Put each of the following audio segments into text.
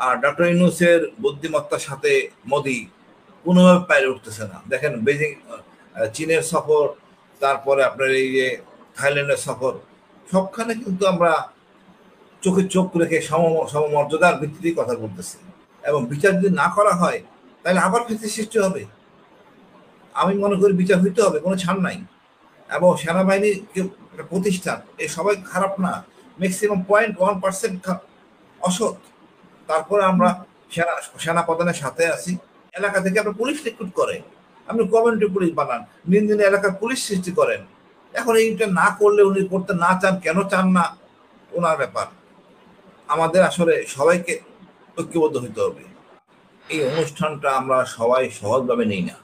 আর doctor ইউনূসের বুদ্ধিমত্তার সাথে মোদি কোনোভাবে পারে উঠতেছে না। দেখেন বেজিং, চীনের সফর, তারপরে আপনার এই যে থাইল্যান্ডের সফর, সবখানে কিন্তু আমরা চোখে চোখ রেখে সমমর্যাদার ভিত্তিতেই কথা বলতেছি। এবং বিচার যদি না করা হয় তাহলে আবার ফেসির সৃষ্টি হবে। আমি মনে করি বিচার হইতে হবে, কোনো ছাড় নাই। এবং সেনাবাহিনী প্রতিষ্ঠান এই সবাই খারাপ না, ম্যাক্সিমাম 0.1% অসৎ। তারপরে আমরা সেনা প্রধানের সাথে আছি। এলাকা থেকে আপনার পুলিশ রিক্রুট করে, আপনি কমিউনিটি পুলিশ বানান, দিন দিন এলাকার পুলিশ সৃষ্টি করেন। এখন এইটা না করলে উনি করতে না চান, কেন চান না ওনার ব্যাপার। আমাদের আসলে সবাইকে ঐক্যবদ্ধ হইতে হবে। এই অনুষ্ঠানটা আমরা সবাই সহজভাবে নিই না,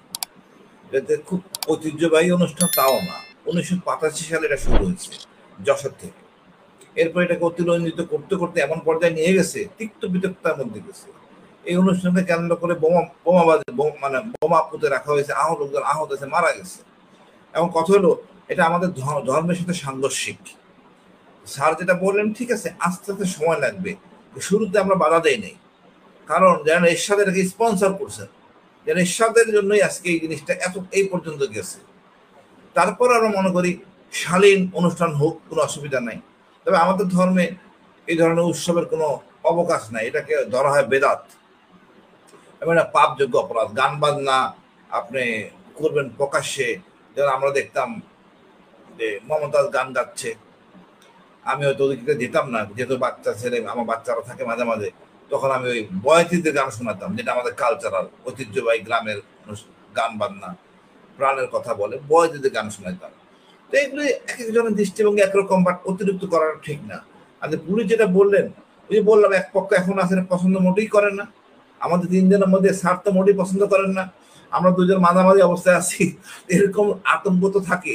এতে খুব ঐতিহ্যবাহী অনুষ্ঠান তাও না। 1985 সালে এটা শুরু হয়েছে যশোর থেকে। এরপর এটাকে অতিরঞ্জিত করতে করতে এমন পর্যায়ে নিয়ে গেছে, তিক্ত বিতক্তার মধ্যে গেছে। এই অনুষ্ঠানকে কেন্দ্র করে মানে বোমা পুঁতে রাখা হয়েছে, লোকজন আহত হয়েছে, মারা গেছে। এবং কথা হলো এটা আমাদের ধর্মের সাথে সাংঘর্ষিক। স্যার যেটা বললেন ঠিক আছে, আস্তে আস্তে সময় লাগবে। শুরুতে আমরা বাধা দেই নাই, কারণ যারা এরশাদ এটাকে স্পন্সর করছেন, যারা এরশাদের জন্যই আজকে এই জিনিসটা এই পর্যন্ত গেছে। তারপর আমরা মনে করি শালীন অনুষ্ঠান হোক, কোনো অসুবিধা নাই। তবে আমাদের ধর্মে এই ধরনের উৎসবের কোনো অবকাশ নাই, এটাকে ধরা হয় বেদাত এবং এটা পাপযোগ্য অপরাধ। গান বাজনা আপনি করবেন প্রকাশ্যে, যেমন আমরা দেখতাম যে মমতাজ গান গাচ্ছে, আমি হয়তো ওদিকে যেতাম না, যেহেতু বাচ্চা ছেলে, আমার বাচ্চারা থাকে মাঝে মাঝে, তখন আমি ওই বয়াতিদের গান শোনাতাম, যেটা আমাদের কালচারাল ঐতিহ্যবাহী গ্রামের গান বাজনা, প্রাণের কথা বলে বয়াতিদের গান শোনাতাম। তো এগুলি এক একজনের দৃষ্টিভঙ্গি একরকম, বাট অতিরিক্ত করাটা ঠিক না। আর পুলিশ যেটা বললেন, ওই যে বললাম এক পক্ষ এখন আসলে পছন্দ মোটেই করেন না। আমাদের তিনজনের মধ্যে স্যার তো মোটেই পছন্দ করেন না, আমরা দুজন মাঝামাঝি অবস্থায় আছি। এরকম আতঙ্ক তো থাকে।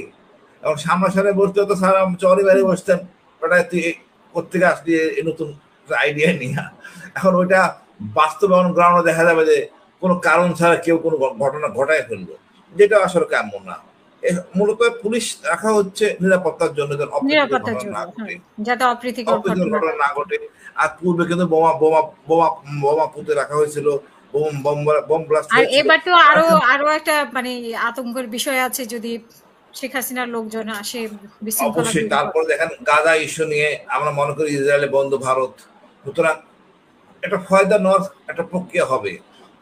এবং সামনাসামনি বসতে হতো, স্যার চরে বাইরে বসতেন, ওটা তুই কোথেকে আসলি এই নতুন আইডিয়া নিয়ে। এখন ওইটা বাস্তবে গ্রাউন্ডে দেখা যাবে যে কোনো কারণ ছাড়া কেউ কোনো ঘটনা ঘটায় ফেললো, যেটা আসলে কাম্য না। মূলত পুলিশ রাখা হচ্ছে নিরাপত্তার জন্য, যাতে অপ্রীতিকর ঘটনা না ঘটে। আর পূর্বে কিন্তু বোমা বোমা বোমা বোমা পুঁতে রাখা হয়েছিল, বোম ব্লাস্ট আর এবার তো আরো একটা মানে আতঙ্কের বিষয় আছে, যদি শেখ হাসিনার লোকজন আসে বিশৃঙ্খলা। অবশ্যই। তারপর দেখেন গাজা ইস্যু নিয়ে আমরা মনে করি ইসরায়েলে বন্ধ ভারত, সুতরাং একটা ফয়দা নেওয়ার একটা প্রক্রিয়া হবে।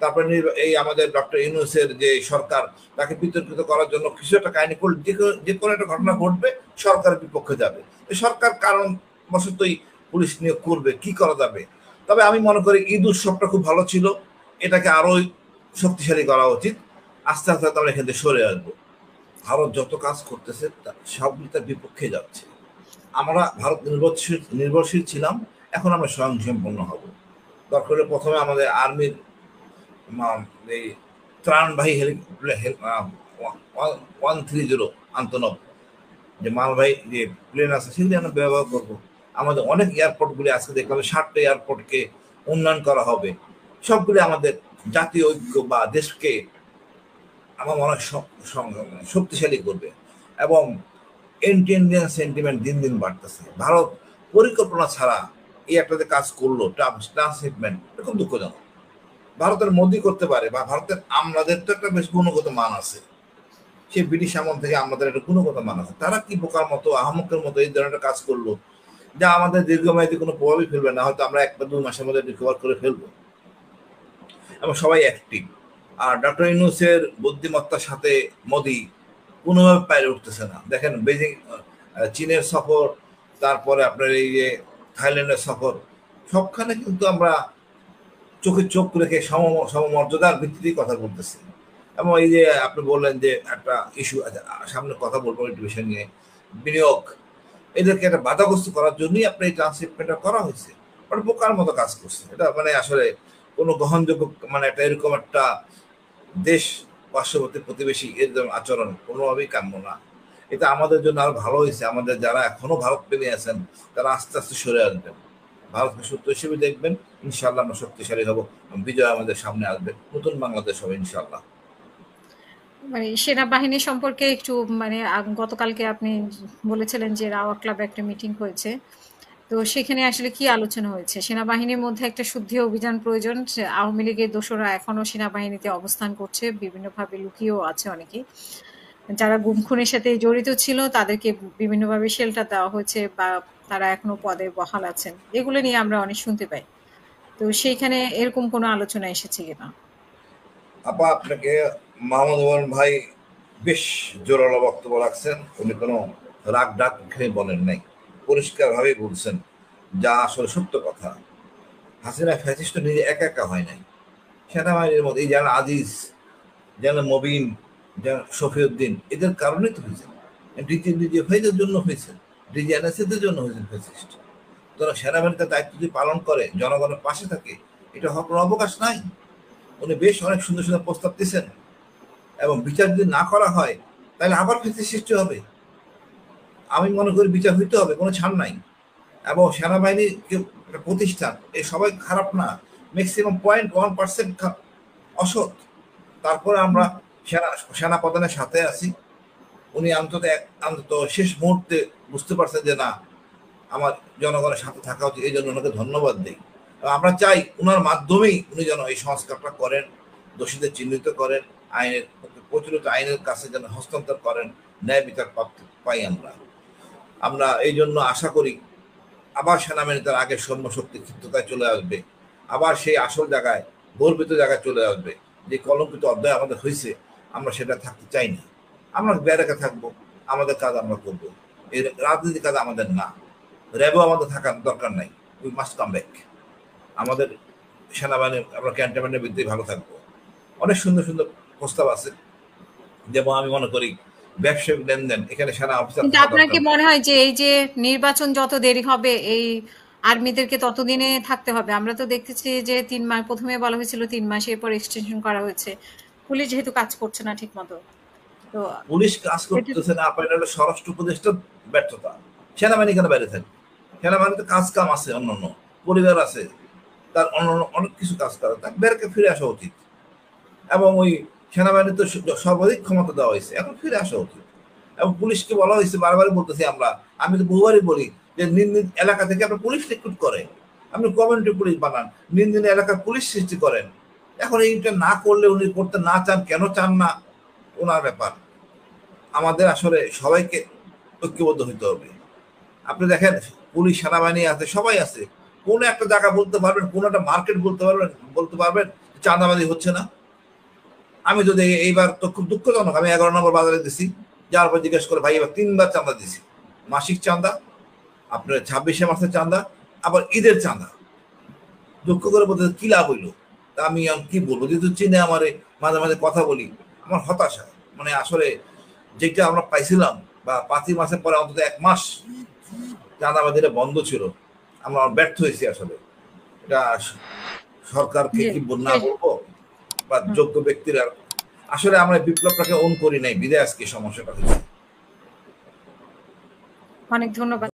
তারপরে এই আমাদের ডক্টর ইউনূসের যে সরকার, তাকে বিতর্কিত করার জন্য কিছু একটা কাহিনী করলে যে কোনো একটা ঘটনা ঘটবে, সরকারের বিপক্ষে যাবে। সরকার কারণ বশতই পুলিশ নিয়োগ করবে, কি করা যাবে। তবে আমি মনে করি ঈদ উৎসবটা খুব ভালো ছিল, এটাকে আরো শক্তিশালী করা উচিত। আস্তে আস্তে আমরা এখান থেকে সরে আসবো। ভারত যত কাজ করতেছে সবগুলি তার বিপক্ষে যাচ্ছে। আমরা ভারত নির্ভরশীল ছিলাম, এখন আমরা স্বয়ংসম্পন্ন হব। দরকার হলে প্রথমে আমাদের আর্মির এই ত্রাণবাহী 130 আন্তনব যে মালবাহী যে প্লেন আছে, সেগুলি আমরা ব্যবহার করবো। আমাদের অনেক এয়ারপোর্টগুলি আজকে দেখলাম 60টা এয়ারপোর্টকে উন্নয়ন করা হবে। সবগুলি আমাদের জাতীয় ঐক্য বা দেশকে আমার মনে হয় শক্তিশালী করবে। এবং ইন্ডিয়ান সেন্টিমেন্ট দিন দিন বাড়তেছে। ভারত পরিকল্পনা ছাড়া এই একটাতে কাজ করলো, ট্রান্সশিপমেন্ট, খুব দুঃখজনক। ভারতের মোদি করতে পারে, বা ভারতের আমাদের তো একটা বেশ গুণগত মান আছে, সে ব্রিটিশ আমল থেকে আমাদের একটা গুণগত মান আছে। তারা কি বোকার মতো, আহমকের মতো এই ধরনের কাজ করলো, যা আমাদের দীর্ঘমেয়াদী কোনো প্রভাবই ফেলবে না। হয়তো আমরা 1 বা 2 মাসের মধ্যে রিকভার করে ফেলবো, এবং সবাই অ্যাক্টিভ। আর ডক্টর ইউনূসের বুদ্ধিমত্তার সাথে মোদি কোনোভাবে পারে উঠতেছে না। দেখেন বেজিং, চীনের সফর, তারপরে আপনার এই যে থাইল্যান্ডের সফর, সবখানে কিন্তু আমরা চোখে চোখ রেখে সমমর্যাদার ভিত্তিতেই কথা বলতেছি। এবং এই যে আপনি বললেন যে একটা ইস্যু সামনে কথা বলবো এই বিষয় নিয়ে, বিনিয়োগ, এদেরকে একটা বাধাগ্রস্ত করার জন্যই আপনি এই ট্রান্সশিপমেন্টটা করা হয়েছে। ওটা বোকার মতো কাজ করছে। এটা মানে আসলে কোনো গ্রহণযোগ্য, মানে একটা এরকম একটা দেশ, পার্শ্ববর্তী প্রতিবেশী, এর আচরণ কোনোভাবেই কাম্য না। এটা আমাদের জন্য আরো ভালো হয়েছে, আমাদের যারা এখনো ভারত প্রেমী আছেন তারা আস্তে আস্তে সরে আসবেন, ভারতকে সত্য হিসেবে দেখবেন। ইনশাল্লাহ আমরা শক্তিশালী হব, বিজয় আমাদের সামনে আসবে, নতুন বাংলাদেশ হবে ইনশাল্লাহ। মানে সেনাবাহিনী সম্পর্কে একটু, মানে গতকালকে আপনি বলেছিলেন যে রাওয়া ক্লাবে একটা মিটিং হয়েছে, তো সেখানে আসলে কি আলোচনা হয়েছে? সেনাবাহিনীর মধ্যে একটা শুদ্ধি অভিযান প্রয়োজন। আওয়ামী লীগের দোসররা এখনো সেনাবাহিনীতে অবস্থান করছে, বিভিন্নভাবে লুকিয়েও আছে অনেকে। যারা গুম খুনের সাথে জড়িত ছিল তাদেরকে বিভিন্নভাবে শেল্টার দেওয়া হয়েছে বা তারা এখনো পদে বহাল আছেন। এগুলো নিয়ে আমরা অনেক শুনতে পাই। তো সেইখানে এরকম কোনো আলোচনা এসেছে কিনা? আপা, আপনাকে মাহমুদ ওমর ভাই বেশ জোরালো বক্তব্য রাখছেন। উনি কোনো রাগ ডাক বলেন নাই, পরিষ্কার ভাবে বলছেন, যা আসলে সত্য কথা। হাসিনা ফ্যাসিস্ট নিজে একা একা হয় নাই, সেনাবাহিনীর মধ্যে এই যেন আজিজ, যেন মবিন, যেন শফিউদ্দিন, এদের কারণেই তো হয়েছে। ডিজি ভাইদের জন্য হয়েছে, ডিজি এনএসএদের জন্য হয়েছে ফ্যাসিস্ট। তোরা সেনাবাহিনীতে দায়িত্ব যদি পালন করে, জনগণের পাশে থাকে, এটা হওয়ার কোনো অবকাশ নাই। উনি বেশ অনেক সুন্দর সুন্দর প্রস্তাব দিচ্ছেন, এবং বিচার যদি না করা হয় তাহলে আবার ফ্যাসিস্ট সৃষ্টি হবে। আমি মনে করি বিচার হইতে হবে, কোনো ছাড় নাই। এবং সেনাবাহিনী একটা প্রতিষ্ঠান, এই সবাই খারাপ না, ম্যাক্সিমাম 0.1% অসৎ। তারপরে আমরা সেনা প্রধানের সাথে আছি। উনি অন্তত শেষ মুহূর্তে বুঝতে পারছেন যে না, আমার জনগণের সাথে থাকা উচিত, এই জন্য ওনাকে ধন্যবাদ দিই। আমরা চাই ওনার মাধ্যমেই উনি যেন এই সংস্কারটা করেন, দোষীদের চিহ্নিত করেন, আইনের প্রচলিত আইনের কাছে যেন হস্তান্তর করেন, ন্যায় বিচার পাই আমরা। আমরা এই জন্য আশা করি আবার সেনাবাহিনী তার আগের সৈন্য শক্তি ক্ষিপ্ততায় চলে আসবে, আবার সেই আসল জায়গায়, গর্বিত জায়গায় চলে আসবে। যে কলঙ্কিত অধ্যায় আমাদের হয়েছে, আমরা সেটা থাকতে চাই না। আমরা ব্যারেকে থাকবো, আমাদের কাজ আমরা করবো, এই রাজনীতির কাজ আমাদের না। র্যাবও আমাদের থাকার দরকার নাই, উই মাস্ট কাম ব্যাক। আমাদের সেনাবাহিনী, আমরা ক্যান্টনমেন্টের বিরুদ্ধে ভালো থাকবো। অনেক সুন্দর সুন্দর প্রস্তাব আছে, যেমন আমি মনে করি ব্যবসায়িক লেনদেন, এখানে সেনা অফিসার কিন্তু থাকা আপনার দরকার। কি মনে হয় যে এই যে নির্বাচন যত দেরি হবে এই আর্মিদেরকে ততদিনে থাকতে হবে? আমরা তো দেখতেছি যে 3 মাস, প্রথমে বলা হয়েছিল 3 মাস, এরপর এক্সটেনশন করা হয়েছে। পুলিশ যেহেতু কাজ করছে না ঠিক মতো, তো পুলিশ কাজ করতেছে না, আপনার এটা স্বরাষ্ট্র উপদেষ্টার ব্যর্থতা। সেনাবাহিনী কেন বাইরে থাকে? সেনাবাহিনীতে কাজ কাম আছে, অন্যান্য পরিবার আছে, তার অন্যান্য অনেক কিছু কাজ করে, তার বেরকে ফিরে আসা উচিত। এবং ওই সেনাবাহিনীতে সর্বাধিক ক্ষমতা দেওয়া হয়েছে, এখন ফিরে আসা উচিত। এবং পুলিশকে বলা হয়েছে, বারবারই বলতেছি আমরা, আমি তো বহুবারই বলি যে নিজ নিজ এলাকা থেকে আপনি পুলিশ রিক্রুট করেন, আপনি কমিউনিটি পুলিশ বানান, নিজ নিজ এলাকার পুলিশ সৃষ্টি করেন। এখন এইটা না করলে, উনি করতে না চান, কেন চান না ওনার ব্যাপার। আমাদের আসলে সবাইকে ঐক্যবদ্ধ হইতে হবে। আপনি দেখেন, পুলিশ, সেনাবাহিনী আছে, সবাই আছে, কোন একটা জায়গা বলতে পারবেন, কোন একটা মার্কেট বলতে পারবেন চাঁদাবাজি হচ্ছে না? আমি যদি এইবার তো খুব দুঃখজনক, আমি 11 নম্বর বাজারে দিছি, যাওয়ার পর জিজ্ঞেস করে, ভাই এবার 3বার চাঁদা দিছি, মাসিক চাঁদা, আপনার 26শে মাসের চাঁদা, আবার ঈদের চাঁদা। দুঃখ করে বলতে কি লাভ হইলো? তা আমি কি বলবো, যেহেতু চিনে আমারে, মাঝে মাঝে কথা বলি, আমার হতাশা। মানে আসলে যেটা আমরা পাইছিলাম, বা 5 মাসের পরে অন্তত 1 মাস চাঁদাবাজিটা বন্ধ ছিল, আমরা ব্যর্থ হয়েছি আসলে। এটা সরকারকে জি, কি না বলবো, বা যোগ্য ব্যক্তিরা, আসলে আমরা বিপ্লবটাকে ওন করি নাই, বিদায় আজকে সমস্যাটা হয়েছে। অনেক ধন্যবাদ।